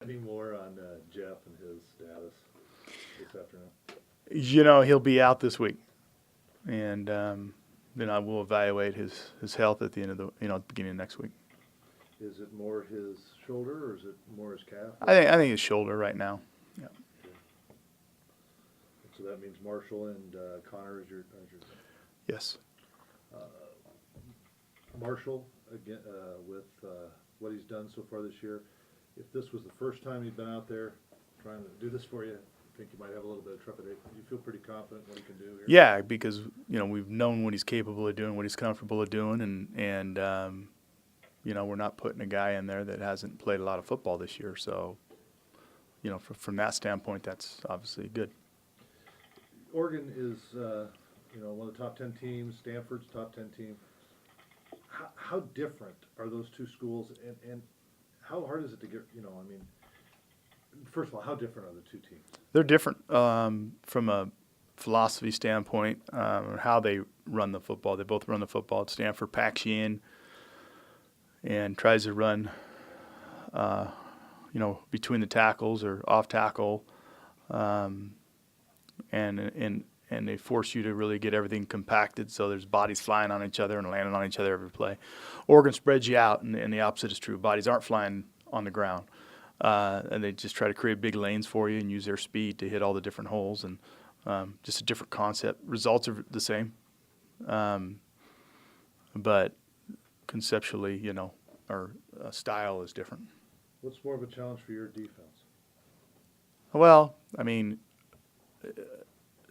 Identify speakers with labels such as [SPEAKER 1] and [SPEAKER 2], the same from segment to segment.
[SPEAKER 1] any more on Jeff and his status this afternoon?
[SPEAKER 2] He'll be out this week, and then I will evaluate his health at the end of the beginning of next week.
[SPEAKER 1] Is it more his shoulder or is it more his calf?
[SPEAKER 2] I think his shoulder right now. Yeah.
[SPEAKER 1] Okay. So that means Marshall and Connor is your
[SPEAKER 2] Yes.
[SPEAKER 1] Marshall, again, with what he's done so far this year, if this was the first time he'd been out there trying to do this for you, I think you might have a little bit of trepidation. Do you feel pretty confident what he can do here?
[SPEAKER 2] Yeah, because we've known what he's capable of doing, what he's comfortable of doing, and we're not putting a guy in there that hasn't played a lot of football this year. So, from that standpoint, that's obviously good.
[SPEAKER 1] Oregon is, one of the top 10 teams. Stanford's top 10 team. How different are those two schools, and how hard is it to get, first of all, how different are the two teams?
[SPEAKER 2] They're different from a philosophy standpoint, how they run the football. They both run the football. Stanford packs you in and tries to run, between the tackles or off tackle, and they force you to really get everything compacted so there's bodies flying on each other and landing on each other every play. Oregon spreads you out, and the opposite is true. Bodies aren't flying on the ground. And they just try to create big lanes for you and use their speed to hit all the different holes, and just a different concept. Results are the same, but conceptually, our style is different.
[SPEAKER 1] What's more of a challenge for your defense?
[SPEAKER 2] Well,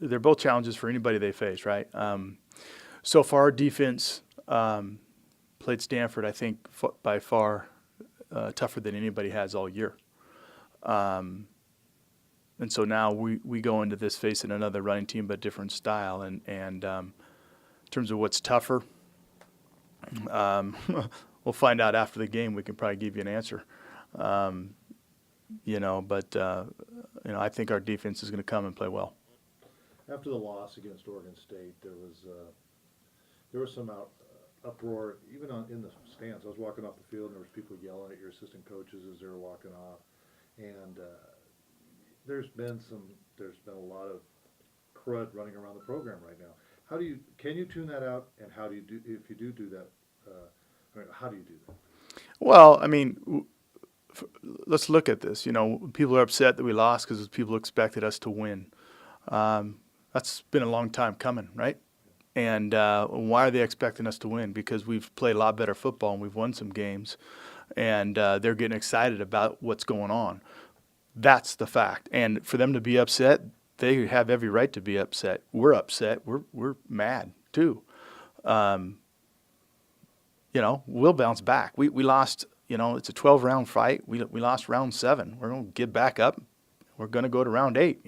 [SPEAKER 2] they're both challenges for anybody they face, right? So far, our defense played Stanford, I think, by far tougher than anybody has all year. And so now we go into this facing another running team, but different style. And in terms of what's tougher, we'll find out after the game. We can probably give you an answer. I think our defense is going to come and play well.
[SPEAKER 1] After the loss against Oregon State, there was some uproar, even in the stands. I was walking off the field, and there was people yelling at your assistant coaches as they were walking off. And there's been a lot of crud running around the program right now. Can you tune that out? And how do you do if you do that? How do you do that?
[SPEAKER 2] Well, let's look at this. People are upset that we lost because people expected us to win. That's been a long time coming, right? And why are they expecting us to win? Because we've played a lot better football and we've won some games, and they're getting excited about what's going on. That's the fact. And for them to be upset, they have every right to be upset. We're upset. We're mad too. We'll bounce back. We lost. It's a 12-round fight. We lost round 7. We're going to get back up. We're going to go to round 8.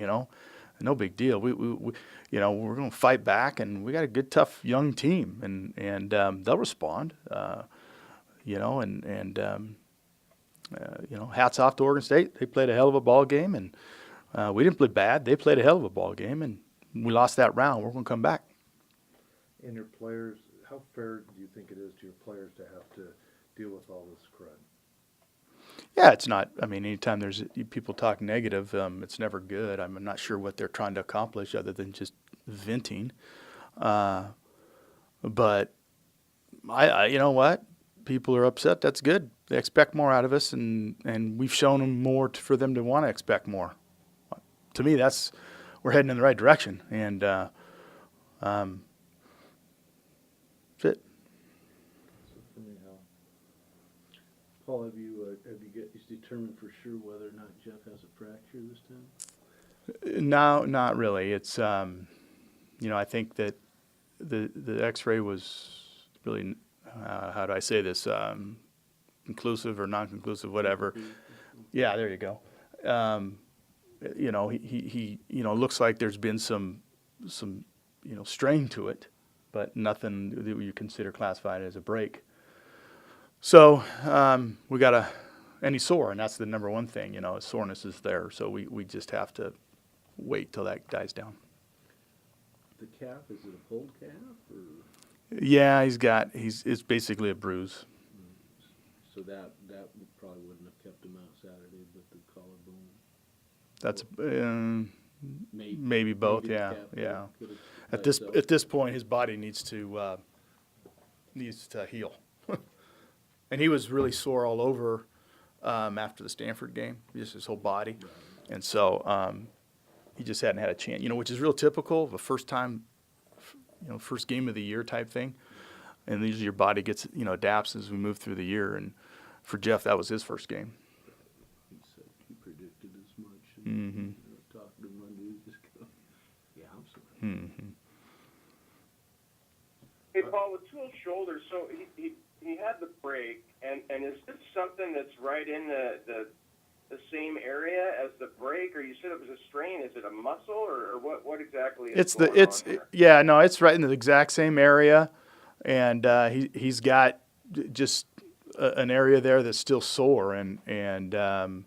[SPEAKER 2] No big deal. We're going to fight back, and we got a good, tough young team, and they'll respond. Hats off to Oregon State. They played a hell of a ball game, and we didn't play bad. They played a hell of a ball game, and we lost that round. We're going to come back.
[SPEAKER 1] And your players, how fair do you think it is to your players to have to deal with all this crud?
[SPEAKER 2] Yeah, it's not. Anytime there's people talk negative, it's never good. I'm not sure what they're trying to accomplish other than just venting. But you know what? People are upset. That's good. They expect more out of us, and we've shown them more for them to want to expect more. To me, we're heading in the right direction, and that's it.
[SPEAKER 3] Paul, have you determined for sure whether or not Jeff has a fracture this time?
[SPEAKER 2] No, not really. It's I think that the X-ray was really how do I say this, conclusive or non-conclusive, whatever. Yeah, there you go. He looks like there's been some strain to it, but nothing that you consider classified as a break. So we got and he's sore, and that's the number one thing. Soreness is there, so we just have to wait till that dies down.
[SPEAKER 3] The calf, is it a pulled calf? Or?
[SPEAKER 2] Yeah, it's basically a bruise.
[SPEAKER 3] So that probably wouldn't have kept him out Saturday, but the collarbone.
[SPEAKER 2] That's
[SPEAKER 3] Maybe,
[SPEAKER 2] maybe both.
[SPEAKER 3] maybe the
[SPEAKER 2] Yeah,
[SPEAKER 3] calf
[SPEAKER 2] yeah.
[SPEAKER 3] could've
[SPEAKER 2] At
[SPEAKER 3] by
[SPEAKER 2] this
[SPEAKER 3] itself.
[SPEAKER 2] point, his body needs to heal. And he was really sore all over after the Stanford game, just his whole body, and so he just hadn't had a chance. Which is real typical of a first time, first game of the year type thing. And usually your body gets adapts as we move through the year. And for Jeff, that was his first game.
[SPEAKER 3] He said he predicted as much.
[SPEAKER 2] Mm-hmm.
[SPEAKER 3] And, talking to him Monday, he just go, yeah, I'm sorry.
[SPEAKER 2] Mm-hmm.
[SPEAKER 4] Hey, Paul, with Toole's shoulder, so he had the break, and is this something that's right in the same area as the break, or you said it was a strain? Is it a muscle, or what exactly is going on here?
[SPEAKER 2] Yeah, no, it's right in the exact same area, and he's got just an area there that's still sore, and the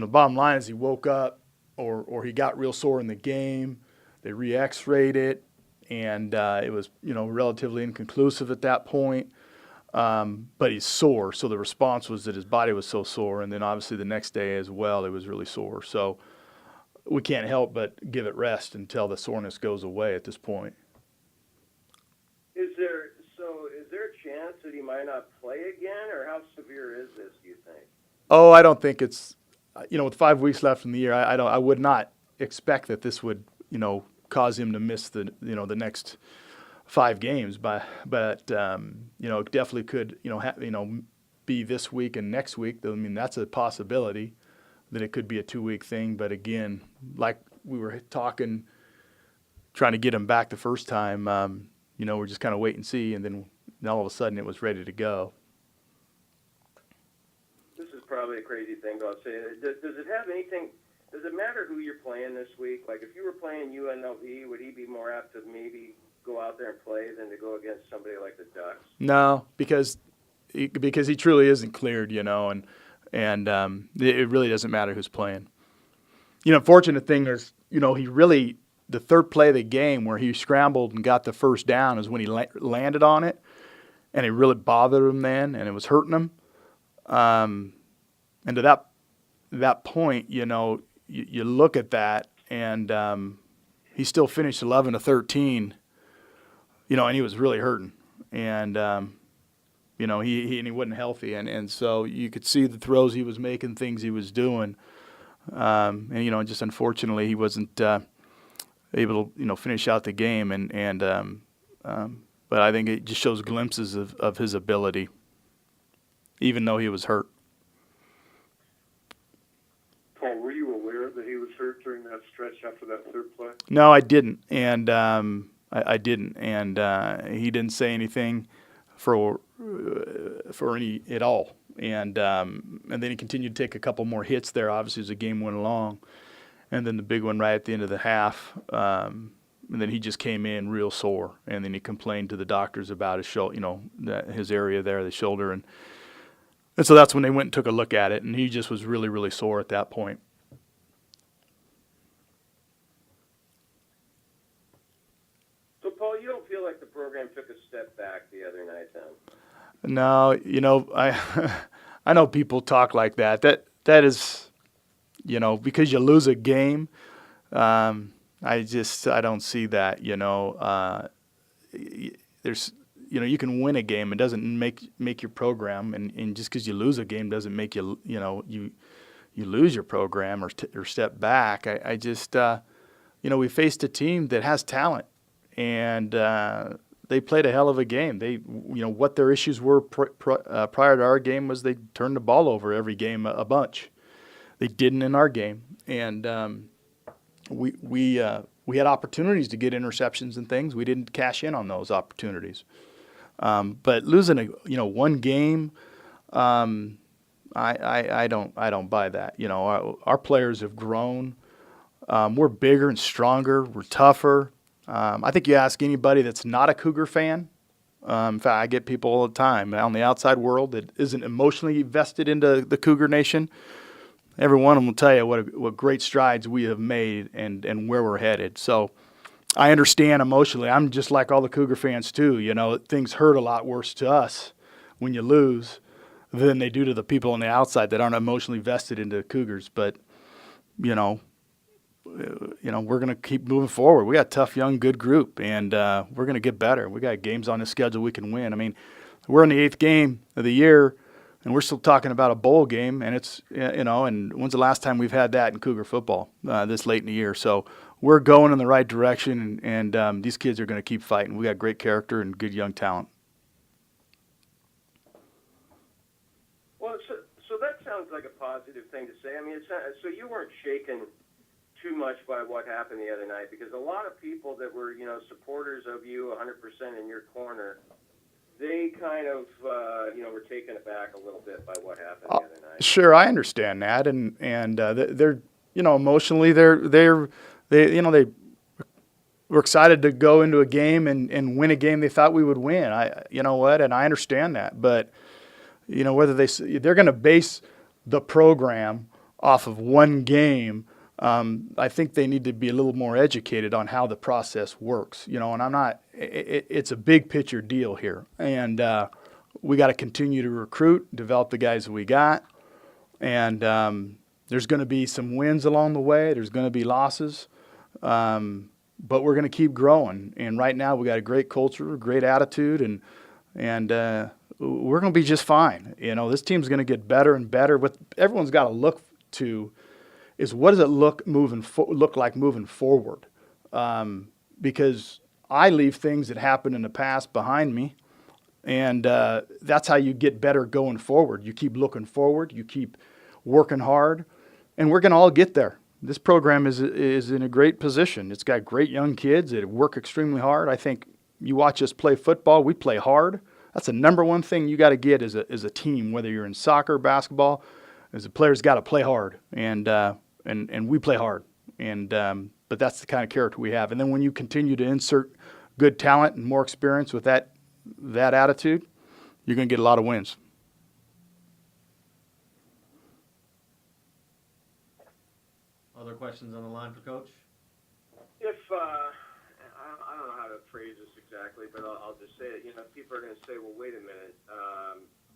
[SPEAKER 2] bottom line is he woke up or he got real sore in the game. They re-X-rayed it, and it was relatively inconclusive at that point. But he's sore, so the response was that his body was so sore, and then obviously the next day as well, it was really sore. So we can't help but give it rest until the soreness goes away at this point.
[SPEAKER 4] Is there a chance that he might not play again, or how severe is this, do you think?
[SPEAKER 2] Oh, I don't think it's, with 5 weeks left in the year, I would not expect that this would, cause him to miss the next 5 games, but it definitely could, be this week and next week. I mean, that's a possibility that it could be a 2-week thing. But again, like we were trying to get him back the first time, we're just kind of wait and see, and then all of a sudden it was ready to go.
[SPEAKER 4] This is probably a crazy thing, but I'll say it. Does it have anything? Does it matter who you're playing this week? Like, if you were playing UNLV, would he be more apt to maybe go out there and play than to go against somebody like the Ducks?
[SPEAKER 2] No, because he truly isn't cleared, and it really doesn't matter who's playing. Fortunate thing is, he really, the third play of the game where he scrambled and got the first down is when he landed on it, and it really bothered him then, and it was hurting him. And to that point, you look at that, and he still finished 11 to 13. And he was really hurting, and he wasn't healthy, and so you could see the throws he was making, things he was doing, and just unfortunately he wasn't able to finish out the game, but I think it just shows glimpses of his ability, even though he was hurt.
[SPEAKER 5] Paul, were you aware that he was hurt during that stretch after that third play?
[SPEAKER 2] No, I didn't, and I didn't, and he didn't say anything for any at all, and then he continued to take a couple more hits there, obviously, as the game went along, and then the big one right at the end of the half, and then he just came in real sore, and then he complained to the doctors about his shoulder, his area there, the shoulder, and so that's when they went and took a look at it, and he just was really, really sore at that point.
[SPEAKER 4] So, Paul, you don't feel like the program took a step back the other night, then?
[SPEAKER 2] No, I know people talk like that. That is, because you lose a game, I don't see that. There's, you can win a game. It doesn't make your program, and just because you lose a game doesn't make you, you lose your program or step back. I just, we faced a team that has talent, and they played a hell of a game. They, what their issues were prior to our game was they turned the ball over every game a bunch. They didn't in our game, and we had opportunities to get interceptions and things. We didn't cash in on those opportunities. But losing one game, I don't buy that. Our players have grown. We're bigger and stronger. We're tougher. I think you ask anybody that's not a Cougar fan. In fact, I get people all the time out in the outside world that isn't emotionally vested into the Cougar Nation. Every one of them will tell you what great strides we have made and where we're headed. So I understand emotionally. I'm just like all the Cougar fans too. Things hurt a lot worse to us when you lose than they do to the people on the outside that aren't emotionally vested into Cougars. But, you know, we're going to keep moving forward. We got a tough, young, good group, and we're going to get better. We got games on the schedule we can win. I mean, we're in the 8th game of the year, and we're still talking about a bowl game, and it's, and when's the last time we've had that in Cougar football this late in the year? So we're going in the right direction, and these kids are going to keep fighting. We got great character and good young talent.
[SPEAKER 4] Well, so that sounds like a positive thing to say. I mean, so you weren't shaken too much by what happened the other night, because a lot of people that were, supporters of you 100% in your corner, they kind of, were taken aback a little bit by what happened the other night.
[SPEAKER 2] Sure, I understand that, and they're emotionally they were excited to go into a game and win a game they thought we would win. And I understand that, but whether they're going to base the program off of one game. I think they need to be a little more educated on how the process works, and I'm not, it's a big picture deal here. And we got to continue to recruit, develop the guys that we got. And there's going to be some wins along the way. There's going to be losses. But we're going to keep growing. And right now we got a great culture, great attitude, and we're going to be just fine. This team's going to get better and better. What everyone's got to look to is what does it look like moving forward? Because I leave things that happened in the past behind me, and that's how you get better going forward. You keep looking forward, you keep working hard, and we're going to all get there. This program is in a great position. It's got great young kids that work extremely hard. I think you watch us play football, we play hard. That's the number one thing you got to get as a team, whether you're in soccer, basketball. As a player's got to play hard, and we play hard, but that's the kind of character we have. And then when you continue to insert good talent and more experience with that attitude, you're going to get a lot of wins.
[SPEAKER 6] Other questions on the line for Coach?
[SPEAKER 4] If I don't know how to phrase this exactly, but I'll just say it. People are going to say, well, wait a minute.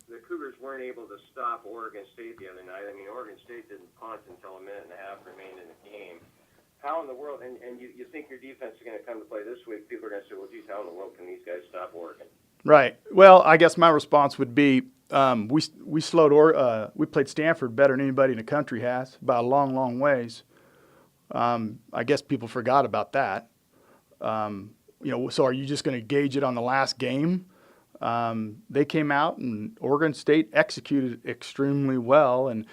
[SPEAKER 4] The Cougars weren't able to stop Oregon State the other night. I mean, Oregon State didn't punt until a minute and a half remained in the game. How in the world, and you think your defense is going to come to play this week, people are going to say, well, geez, how in the world can these guys stop Oregon?
[SPEAKER 2] Right. Well, I guess my response would be we played Stanford better than anybody in the country has, by a long, long ways. I guess people forgot about that. So are you just going to gauge it on the last game? They came out and Oregon State executed extremely well, and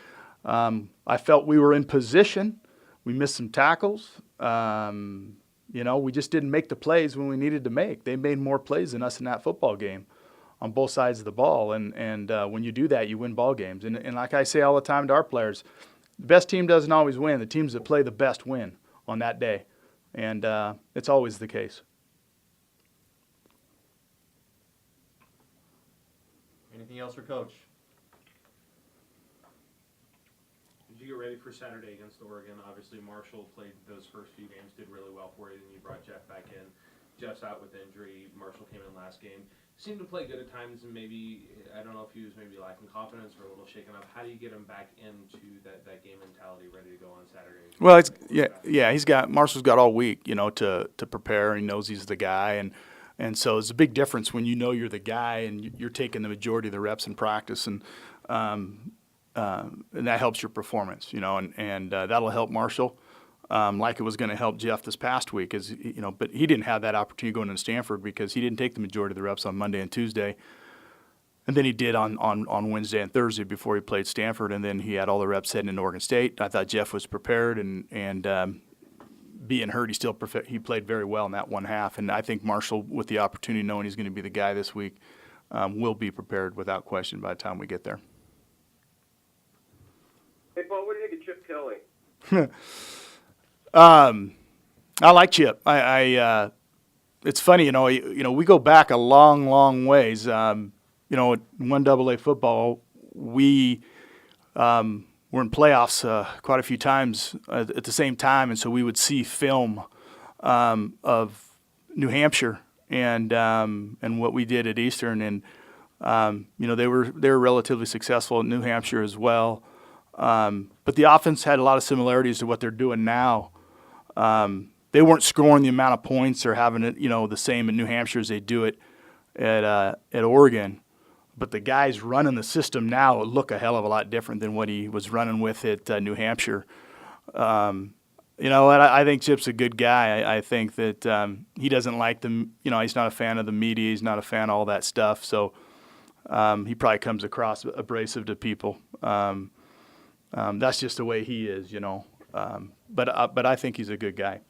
[SPEAKER 2] I felt we were in position. We missed some tackles. We just didn't make the plays when we needed to make. They made more plays than us in that football game on both sides of the ball, and when you do that, you win ball games. And like I say all the time to our players, the best team doesn't always win. The teams that play the best win on that day, and it's always the case.
[SPEAKER 6] Anything else for Coach?
[SPEAKER 7] Did you get ready for Saturday against Oregon? Obviously, Marshall played those first few games, did really well for you, then you brought Jeff back in. Jeff's out with injury. Marshall came in last game. Seemed to play good at times, and maybe, I don't know if he was maybe lacking confidence or a little shaken up. How do you get him back into that game mentality, ready to go on Saturday?
[SPEAKER 2] Well, Marshall's got all week, to prepare. He knows he's the guy, and so it's a big difference when you know you're the guy and you're taking the majority of the reps in practice, and that helps your performance, and that'll help Marshall, like it was going to help Jeff this past week, but he didn't have that opportunity going into Stanford because he didn't take the majority of the reps on Monday and Tuesday, and then he did on Wednesday and Thursday before he played Stanford, and then he had all the reps heading into Oregon State. I thought Jeff was prepared, and being hurt, he played very well in that one half, and I think Marshall, with the opportunity, knowing he's going to be the guy this week, will be prepared without question by the time we get there.
[SPEAKER 4] Hey, Paul, what do you think of Chip Kelly?
[SPEAKER 2] I like Chip. It's funny, we go back a long, long ways. In 1AA football, we were in playoffs quite a few times at the same time, and so we would see film of New Hampshire and what we did at Eastern, and They were relatively successful in New Hampshire as well. But the offense had a lot of similarities to what they're doing now. They weren't scoring the amount of points or having it, the same in New Hampshire as they do it at Oregon. But the guys running the system now look a hell of a lot different than what he was running with at New Hampshire. I think Chip's a good guy. I think that he doesn't like he's not a fan of the media. He's not a fan of all that stuff. So he probably comes across abrasive to people. That's just the way he is, But I think he's a good guy.